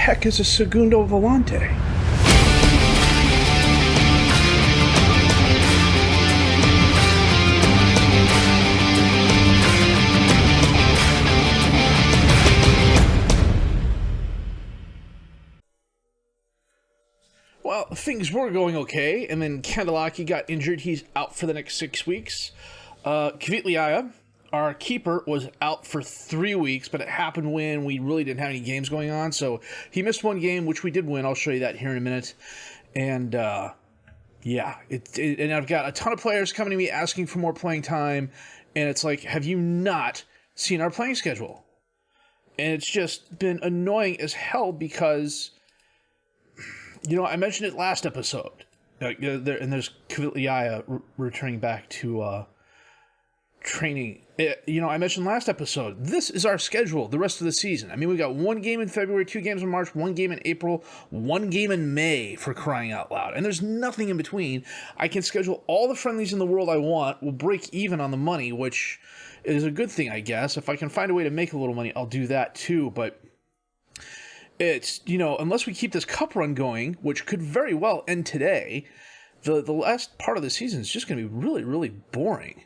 heck is a segundo volante? Well, things were going okay, and then Kandelaki got injured. He's out for the next 6 weeks. Kvitliaya, our keeper, was out for 3 weeks, but it happened when we really didn't have any games going on, so he missed one game, which we did win. I'll show you that here in a minute. And, yeah, and I've got a ton of players coming to me asking for more playing time, and it's like, have you not seen our playing schedule? And it's just been annoying as hell because... You know, I mentioned it last episode, and there's Kvitliaya returning back to training. I mentioned last episode, this is our schedule the rest of the season. I mean, we got 1 game in February, 2 games in March, 1 game in April, 1 game in May, for crying out loud. And there's nothing in between. I can schedule all the friendlies in the world I want. We'll break even on the money, which is a good thing, I guess. If I can find a way to make a little money, I'll do that too, but... It's, unless we keep this cup run going, which could very well end today, the last part of the season is just going to be really, really boring.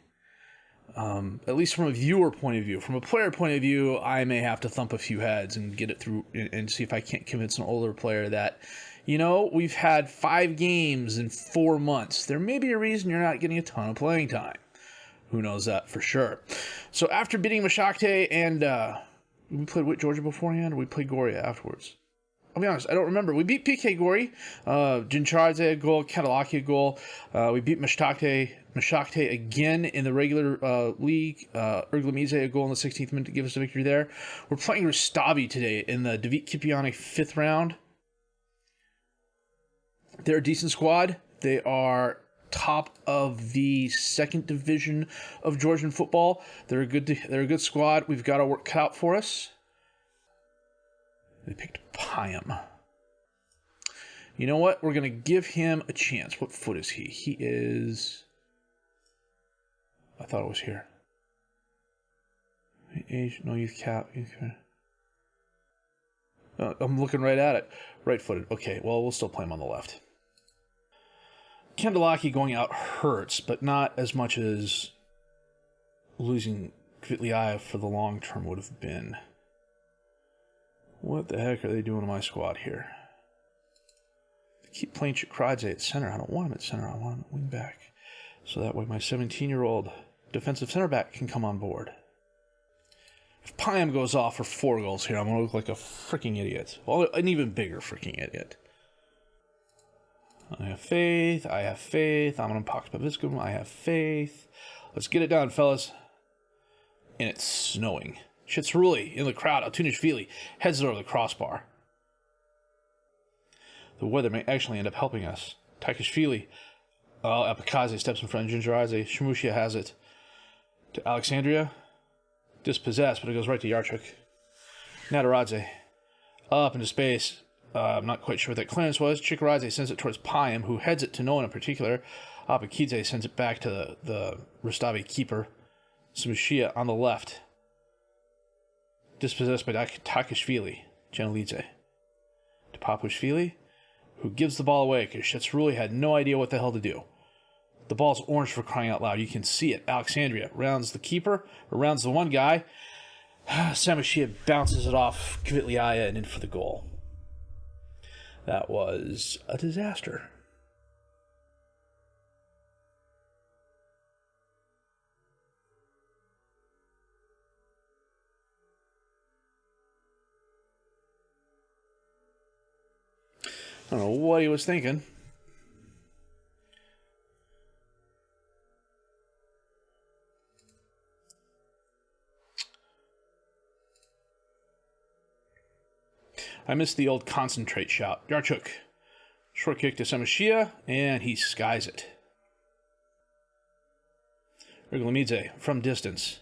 At least from a viewer point of view. From a player point of view, I may have to thump a few heads and get it through and see if I can't convince an older player that, we've had 5 games in 4 months. There may be a reason you're not getting a ton of playing time. Who knows that for sure. So after beating Mashakte and... we played with Georgia beforehand, or we played Goria afterwards? I'll be honest, I don't remember. We beat PK Gori, Jincharadze a goal, Kandelaki a goal. We beat Mashakte again in the regular league. Erglamidze a goal in the 16th minute to give us a victory there. We're playing Rustavi today in the David Kipiani 5th round. They're a decent squad. They are top of the 2nd division of Georgian football. They're a good squad. We've got our work cut out for us. They picked Payam. You know what? We're going to give him a chance. What foot is he? He is... I thought it was here. Age, no youth cap. I'm looking right at it. Right-footed. Okay, well, we'll still play him on the left. Kandelaki going out hurts, but not as much as losing Kvitliaya for the long term would have been. What the heck are they doing to my squad here? They keep playing Chikradze at center. I don't want him at center. I want him at wing back. So that way my 17-year-old defensive center back can come on board. If Payam goes off for 4 goals here, I'm going to look like a freaking idiot. Well, an even bigger freaking idiot. I have faith. I'm on Pax Paviscum. I have faith. Let's get it done, fellas. And it's snowing. Shitsruli in the crowd. Altunishvili heads it over the crossbar. The weather may actually end up helping us. Taikashvili. Apikaze steps in front of Jinjaradze. Shmushia has it. To Alexandria. Dispossessed, but it goes right to Yarchuk. Nataradze. Up into space. I'm not quite sure what that clearance was. Chikaradze sends it towards Payam, who heads it to no one in particular. Apikidze sends it back to the Rustavi keeper. Smushia on the left. Dispossessed by Takashvili. Janilidze. To Papushvili, who gives the ball away because Shetsruli had no idea what the hell to do. The ball's orange for crying out loud. You can see it. Alexandria rounds the keeper, or rounds the one guy. Samushia bounces it off Kvitliaya and in for the goal. That was a disaster. I don't know what he was thinking. I missed the old concentrate shout. Yarchuk. Short kick to Samushia, and he skies it. Erglamidze from distance.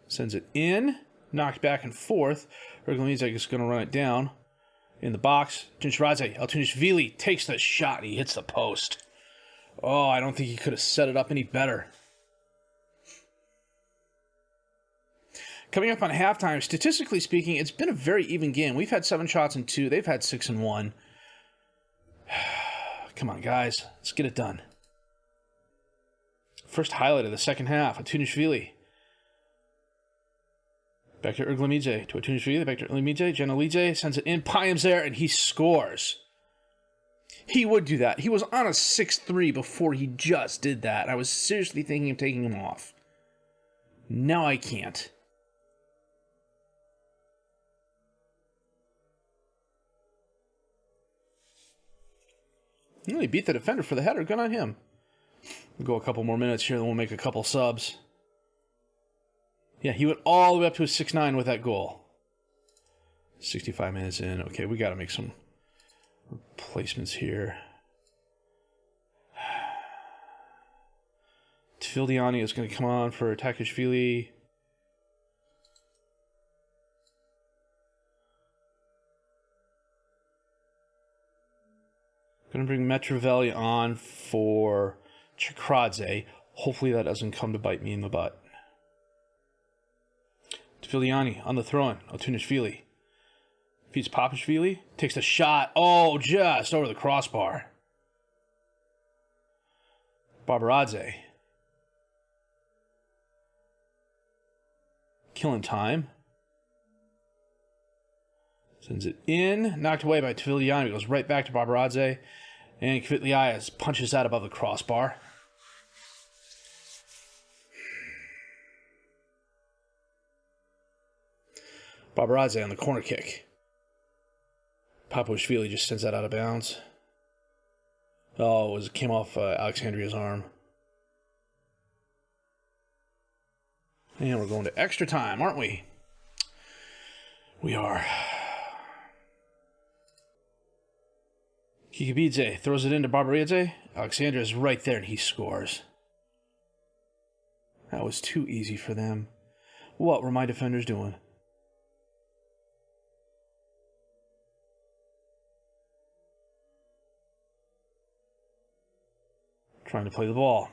Sends it in. Knocked back and forth. Erglamidze is going to run it down. In the box. Jincharadze. Altunishvili takes the shot, and he hits the post. Oh, I don't think he could have set it up any better. Coming up on halftime, statistically speaking, it's been a very even game. We've had 7 shots and 2. They've had 6 and 1. Come on, guys. Let's get it done. First highlight of the second half. Atunishvili. Back to Erglamidze. To Atunishvili. Back to Erglamidze. Janelidze sends it in. Payam's there, and he scores. He would do that. He was on a 6-3 before he just did that. I was seriously thinking of taking him off. Now I can't. He beat the defender for the header. Good on him. We'll go a couple more minutes here, then we'll make a couple subs. Yeah, he went all the way up to a 6-9 with that goal. 65 minutes in. Okay, we got to make some replacements here. Tfildiani is going to come on for Takashvili. Going to bring Metrovelli on for Chikradze. Hopefully that doesn't come to bite me in the butt. Tfiliani on the throw-in. Otunishvili. Feeds Papashvili. Takes a shot. Oh, just over the crossbar. Barbaradze. Killing time. Sends it in. Knocked away by Tfiliani. Goes right back to Barbaradze. And Kvitliaya punches that above the crossbar. Barbaradze on the corner kick. Papashvili just sends that out of bounds. Oh, it came off Alexandria's arm. And we're going to extra time, aren't we? We are. Kikabidze throws it into Barbaradze. Alexandria is right there, and he scores. That was too easy for them. What were my defenders doing? Trying to play the ball.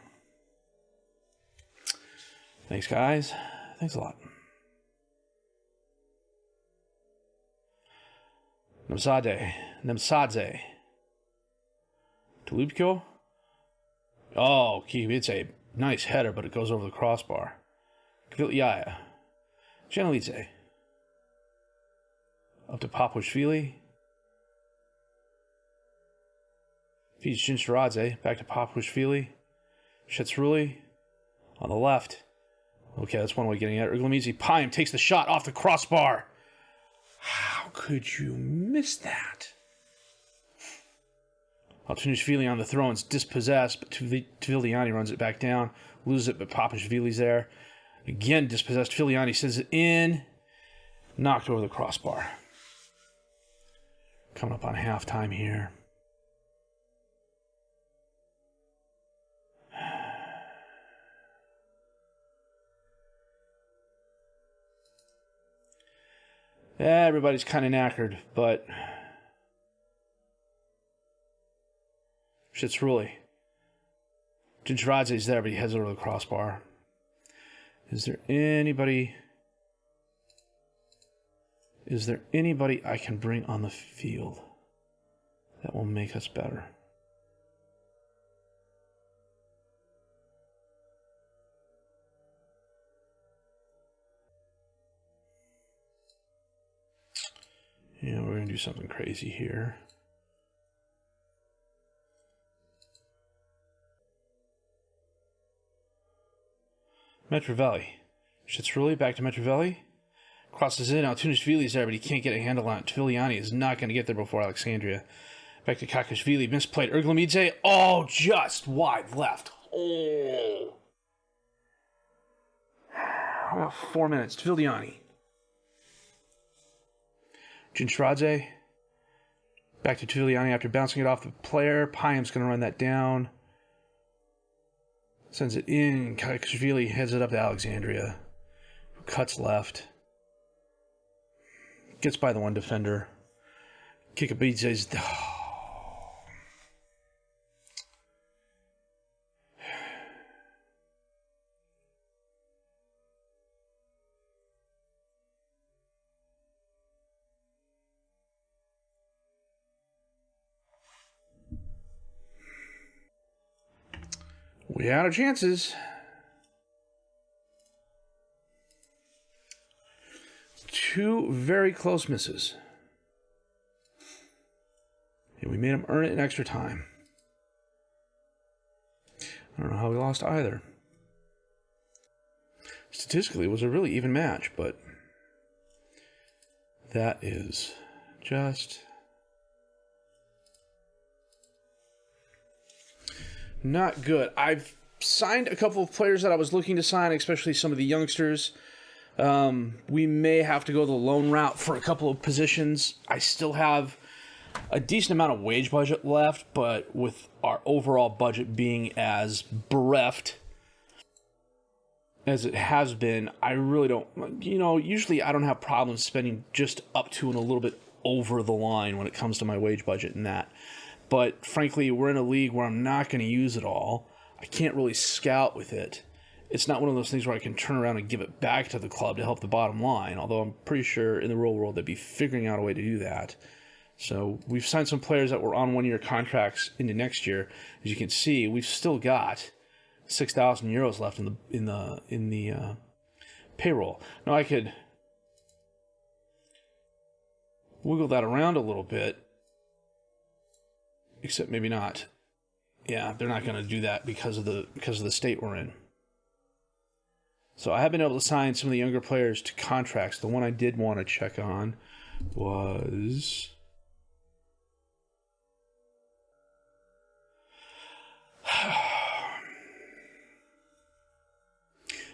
Thanks, guys. Thanks a lot. Nemsadze. Tulubko. Oh, it's a nice header, but it goes over the crossbar. Kvitliaya. Janelidze. Up to Papashvili. Feeds Jincharadze. Back to Papashvili. Shetsruli. On the left. Okay, that's one way of getting at it. Erglamidze. Payam takes the shot off the crossbar. How could you miss that? Altunishvili on the throw and's dispossessed, but Tfiliani runs it back down. Loses it, but Papashvili's there. Again, dispossessed. Tfiliani sends it in. Knocked over the crossbar. Coming up on halftime here. Everybody's kind of knackered, but shit's really. Jincharadze's there, but he heads over the crossbar. Is there anybody I can bring on the field that will make us better? Yeah, we're going to do something crazy here. Metrovelli. Shitsruli back to Metrovelli. Crosses in. Altunishvili's there, but he can't get a handle on it. Tfiliani is not going to get there before Alexandria. Back to Kakashvili. Misplayed. Erglamidze. Oh, just wide left. Oh. About 4 minutes. Tfiliani. Jincharadze. Back to Tfiliani after bouncing it off the player. Payam's going to run that down. Sends it in. Kakashvili heads it up to Alexandria, who cuts left. Gets by the one defender. Kikabidze's. We had our chances. Two very close misses. And we made him earn it in extra time. I don't know how we lost either. Statistically, it was a really even match, but that is just not good. I've signed a couple of players that I was looking to sign, especially some of the youngsters. We may have to go the loan route for a couple of positions. I still have a decent amount of wage budget left, but with our overall budget being as bereft as it has been, I really don't, usually I don't have problems spending just up to and a little bit over the line when it comes to my wage budget and that. But frankly, we're in a league where I'm not going to use it all. I can't really scout with it. It's not one of those things where I can turn around and give it back to the club to help the bottom line, although I'm pretty sure in the real world they'd be figuring out a way to do that. So we've signed some players that were on one-year contracts into next year. As you can see, we've still got 6,000 euros left in the payroll. Now I could wiggle that around a little bit, except maybe not. Yeah, they're not going to do that because of the state we're in. So I have been able to sign some of the younger players to contracts. The one I did want to check on was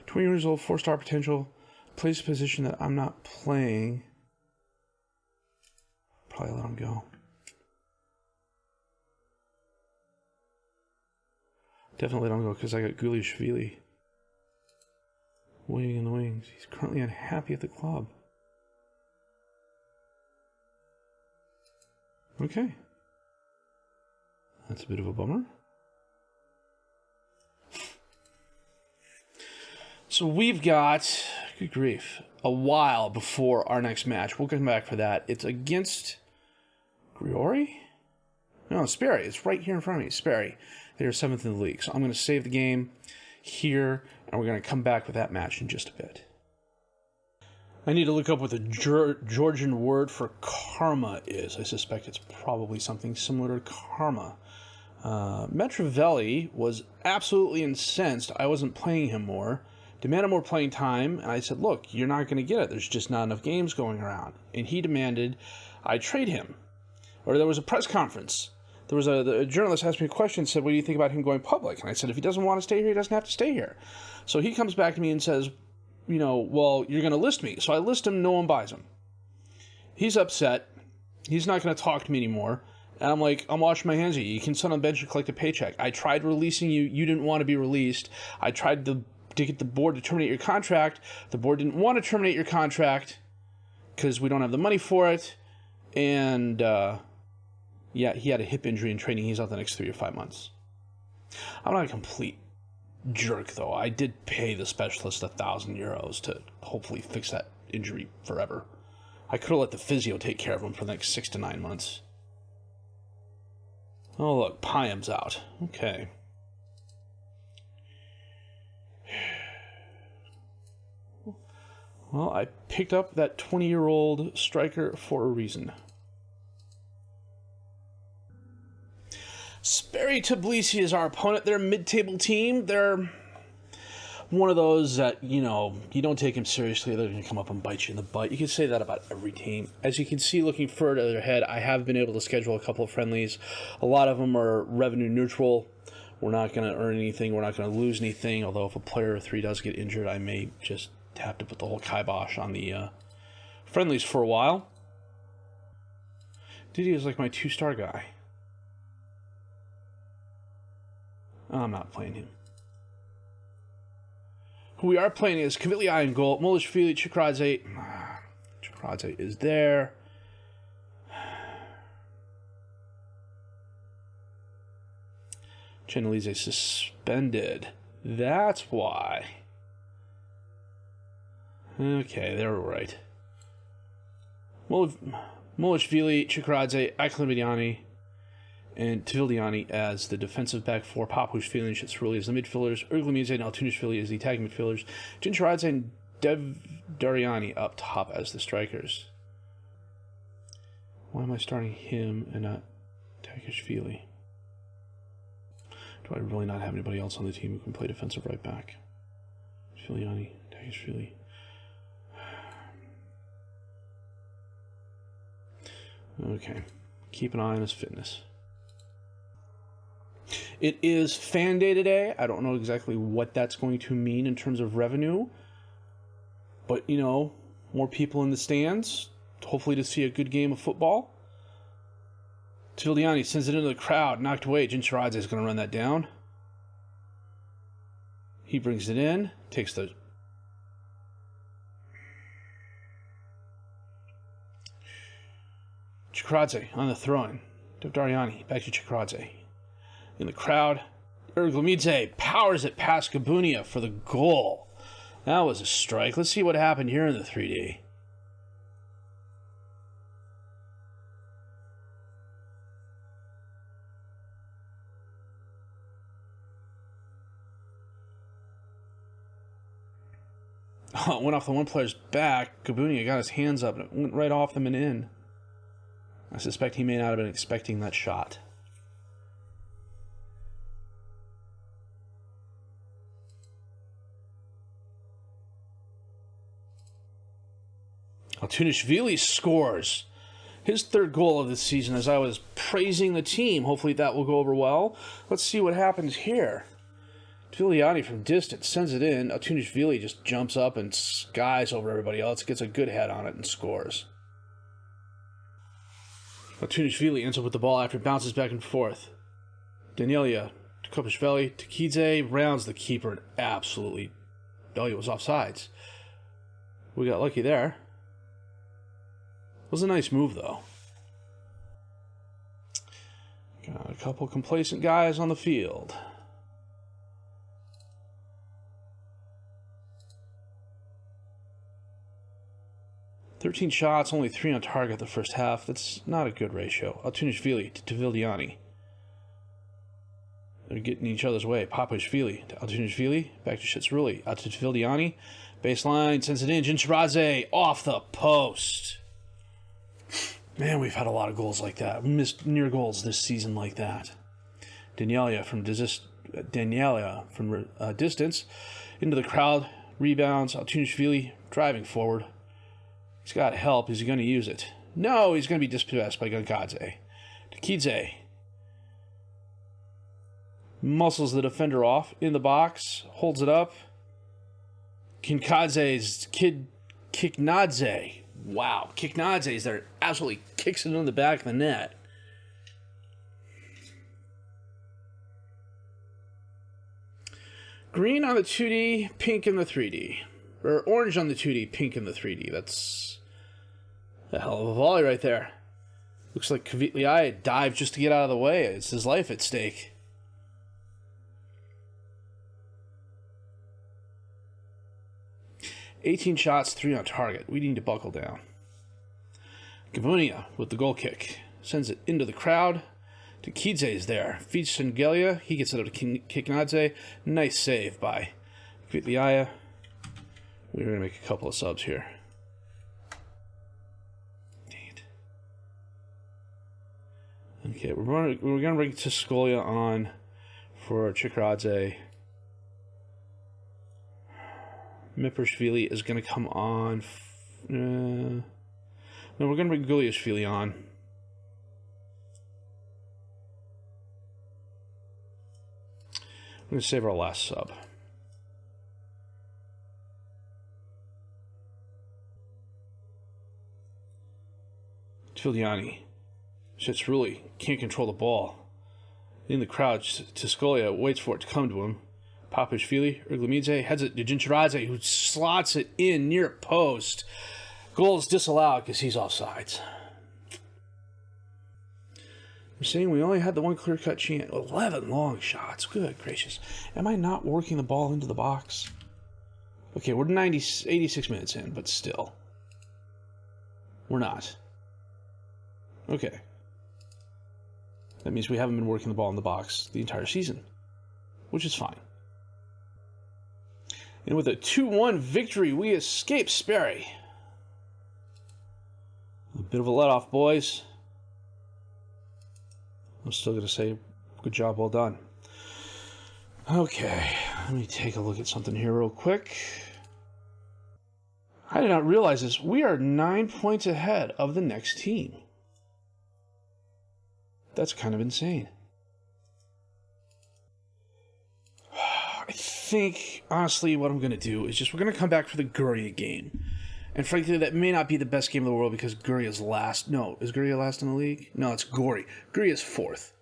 20 years old, 4-star potential, plays a position that I'm not playing. Probably let him go. Definitely let him go because I got Gulishvili waiting in the wings. He's currently unhappy at the club. Okay. That's a bit of a bummer. So we've got, good grief, a while before our next match. We'll come back for that. It's against Griori? No, Sperry. It's right here in front of me. Sperry. They're 7th in the league. So I'm going to save the game here, and we're going to come back with that match in just a bit. I need to look up what the Georgian word for karma is. I suspect it's probably something similar to karma. Metravelli was absolutely incensed I wasn't playing him more, demanded more playing time, and I said, look, you're not going to get it. There's just not enough games going around. And he demanded I trade him. Or there was a press conference. There was a journalist asked me a question, said, what do you think about him going public? And I said, if he doesn't want to stay here, he doesn't have to stay here. So he comes back to me and says, well, you're going to list me. So I list him, no one buys him. He's upset. He's not going to talk to me anymore. And I'm like, I'm washing my hands of you. You can sit on the bench and collect a paycheck. I tried releasing you. You didn't want to be released. I tried to get the board to terminate your contract. The board didn't want to terminate your contract because we don't have the money for it. And, yeah, he had a hip injury in training. He's out the next 3 to 5 months. I'm not a complete jerk, though. I did pay the specialist 1,000 euros to hopefully fix that injury forever. I could have let the physio take care of him for the next 6 to 9 months. Oh, look, Pyam's out. Okay. Well, I picked up that 20-year-old striker for a reason. Sperry Tbilisi is our opponent. They're a mid-table team. They're one of those that, you don't take them seriously. They're going to come up and bite you in the butt. You can say that about every team. As you can see, looking further ahead, I have been able to schedule a couple of friendlies. A lot of them are revenue neutral. We're not going to earn anything. We're not going to lose anything. Although if a player or 3 does get injured, I may just have to put the whole kibosh on the friendlies for a while. Diddy is like my 2-star guy. I'm not playing him. Who we are playing is Kvitliai in goal. Mulishvili, Chikradze. Chikradze is there. Chenelize suspended. That's why. Okay, they were right. Mulishvili, Chikradze, Akhlimidiani, and Tvildiani as the defensive back four, Papushvili and Shitsruli as the midfielders, Erglemidze and Altunishvili as the attacking midfielders, Jincharadze and Devdariani up top as the strikers. Why am I starting him and not Takishvili? Do I really not have anybody else on the team who can play defensive right back? Tvildiani, Takishvili. Okay. Keep an eye on his fitness. It is fan day today. I don't know exactly what that's going to mean in terms of revenue. But, you know, more people in the stands. Hopefully to see a good game of football. Tvildiani sends it into the crowd. Knocked away. Jincharadze is going to run that down. He brings it in. Takes the... Chikradze on the throw-in. Devdariani back to Chikradze. In the crowd, Erglemidze powers it past Gabunia for the goal. That was a strike. Let's see what happened here in the 3D. Oh, it went off the one player's back. Gabunia got his hands up and it went right off him and in. I suspect he may not have been expecting that shot. Altunishvili scores his third goal of the season as I was praising the team. Hopefully that will go over well. Let's see what happens here. Tvildiani from distance sends it in. Altunishvili just jumps up and skies over everybody else, gets a good head on it and scores. Altunishvili ends up with the ball after it bounces back and forth. Danielia to Kopishvili. Takidze rounds the keeper and absolutely... Oh, he was offsides. We got lucky there. It was a nice move, though. Got a couple complacent guys on the field. "13 shots, only 3 on target the first half. That's not a good ratio." Altunishvili to Tvildiani. They're getting each other's way. Papushvili to Altunishvili. Back to Shitsruli. Out to Tvildiani. Baseline, sends it in. Jincharadze off the post. Man, we've had a lot of goals like that. We missed near goals this season like that. Danielia from distance. Into the crowd. Rebounds. Altunishvili driving forward. He's got help. Is he going to use it? No, he's going to be dispossessed by Gamezzzz. Takidze muscles the defender off in the box, holds it up. Kiknadze's Kiknadze. Wow, Kiknadze is there. Absolutely kicks it in the back of the net. Green on the 2D, pink in the 3D. Or orange on the 2D, pink in the 3D. That's a hell of a volley right there. Looks like Kvitliai dived just to get out of the way. It's his life at stake. "18 shots, 3 on target. We need to buckle down." Gabunia with the goal kick. Sends it into the crowd. Takidze is there. Feeds Sengelia. He gets it up to Kiknadze. Nice save by Kvitliai. We're going to make a couple of subs here. Dang it. Okay, we're going to bring Tiscolia on for Chikradze. Miprashvili is going to come on. No, we're going to bring Guliashvili on. I'm going to save our last sub. Tvildiani. Shitsruli can't control the ball. In the crowd, Tiscolia waits for it to come to him. Papushvili, Erglemidze heads it to Jincharadze, who slots it in near post. Goal is disallowed because he's offsides. We're saying we only had the one clear-cut chance. 11 long shots. Good gracious. Am I not working the ball into the box? Okay, we're 86 minutes in, but still. We're not. Okay. That means we haven't been working the ball in the box the entire season, which is fine. And with a 2-1 victory, we escape Sperry. A bit of a let-off, boys. I'm still going to say, good job, well done. Okay, let me take a look at something here real quick. I did not realize this. We are 9 points ahead of the next team. That's kind of insane. I think, honestly, what I'm going to do is we're going to come back for the Guria game. And frankly, that may not be the best game in the world because Guria's last. No, is Guria last in the league? No, it's Gory. Guria's 4th.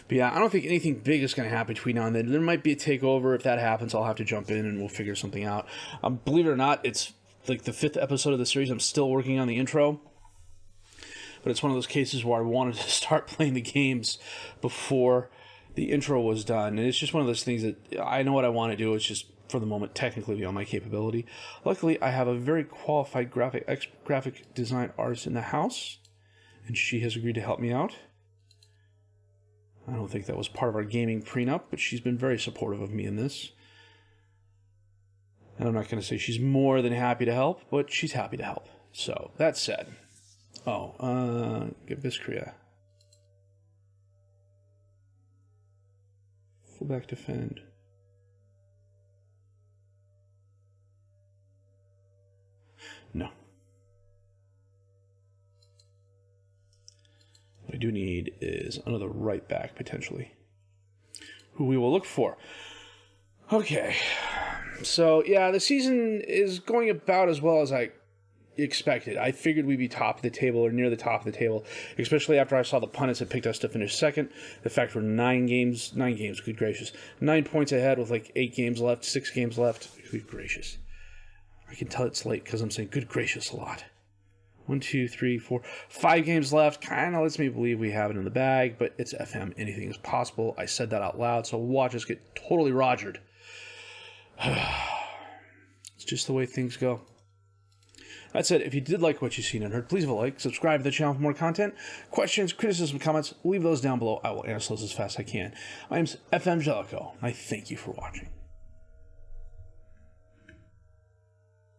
But yeah, I don't think anything big is going to happen between now and then. There might be a takeover. If that happens, I'll have to jump in and we'll figure something out. Believe it or not, it's like the 5th episode of the series. I'm still working on the intro. But it's one of those cases where I wanted to start playing the games before the intro was done. And it's just one of those things that I know what I want to do. It's just, for the moment, technically beyond my capability. Luckily, I have a very qualified graphic design artist in the house. And she has agreed to help me out. I don't think that was part of our gaming prenup, but she's been very supportive of me in this. And I'm not going to say she's more than happy to help, but she's happy to help. So, that said. Gamezzzz. Fullback defend. No. What I do need is another right back, potentially, who we will look for. Okay. So, yeah, the season is going about as well as I expected. I figured we'd be top of the table or near the top of the table, especially after I saw the pundits had picked us to finish second. The fact we're 9 games, good gracious. 9 points ahead with like 8 games left, 6 games left. Good gracious. I can tell it's late because I'm saying good gracious a lot. 1, 2, 3, 4, 5 games left. Kind of lets me believe we have it in the bag, but it's FM. Anything is possible. I said that out loud, so watch us get totally rogered. It's just the way things go. That said, if you did like what you've seen and heard, please leave a like, subscribe to the channel for more content. Questions, criticism, comments, leave those down below. I will answer those as fast as I can. My name's FM21, and I thank you for watching.